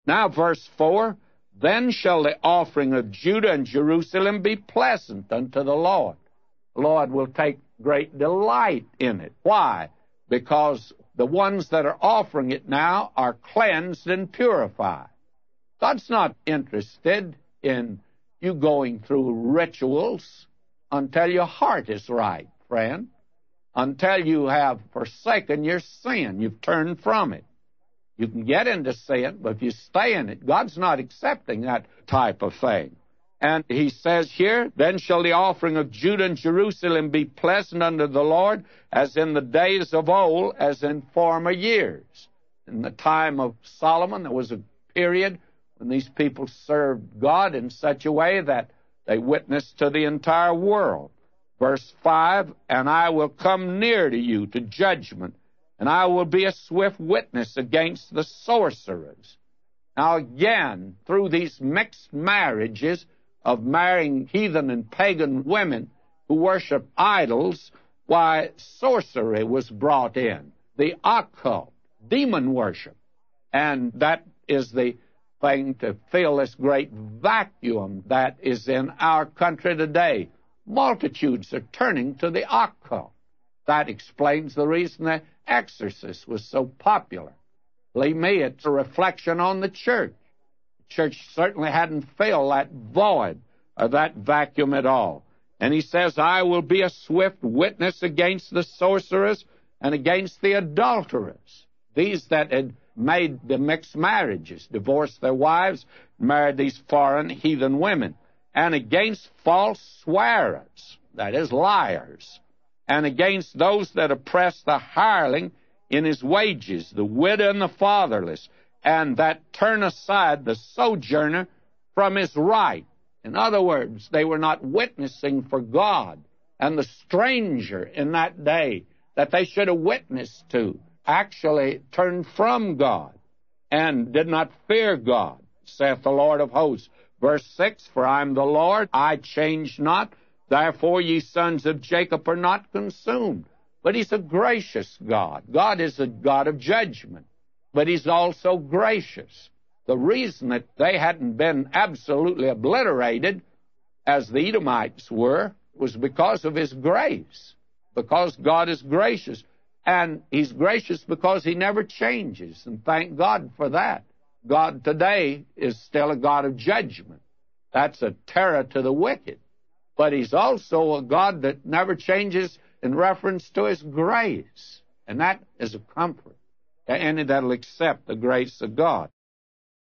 Now, verse 4, then shall the offering of Judah and Jerusalem be pleasant unto the Lord. The Lord will take great delight in it. Why? Because the ones that are offering it now are cleansed and purified. God's not interested in you going through rituals until your heart is right, friend. Until you have forsaken your sin, you've turned from it. You can get into sin, but if you stay in it, God's not accepting that type of thing. And he says here, then shall the offering of Judah and Jerusalem be pleasant unto the Lord, as in the days of old, as in former years. In the time of Solomon, there was a period when these people served God in such a way that they witnessed to the entire world. Verse 5, and I will come near to you to judgment, and I will be a swift witness against the sorcerers. Now again, through these mixed marriages of marrying heathen and pagan women who worship idols, why, sorcery was brought in, the occult, demon worship. And that is the thing to fill this great vacuum that is in our country today. Multitudes are turning to the occult. That explains the reason the exorcist was so popular. Believe me, it's a reflection on the church. The church certainly hadn't filled that void or that vacuum at all. And he says, I will be a swift witness against the sorcerers and against the adulterers. These that had made the mixed marriages, divorced their wives, married these foreign heathen women. And against false swearers, that is, liars, and against those that oppress the hireling in his wages, the widow and the fatherless, and that turn aside the sojourner from his right. In other words, they were not witnessing for God, and the stranger in that day that they should have witnessed to actually turned from God and did not fear God, saith the Lord of hosts. Verse 6, for I am the Lord, I change not, therefore ye sons of Jacob are not consumed. But he's a gracious God. God is a God of judgment, but he's also gracious. The reason that they hadn't been absolutely obliterated, as the Edomites were, was because of his grace, because God is gracious. And he's gracious because he never changes, and thank God for that. God today is still a God of judgment. That's a terror to the wicked. But he's also a God that never changes in reference to his grace. And that is a comfort to any that will accept the grace of God.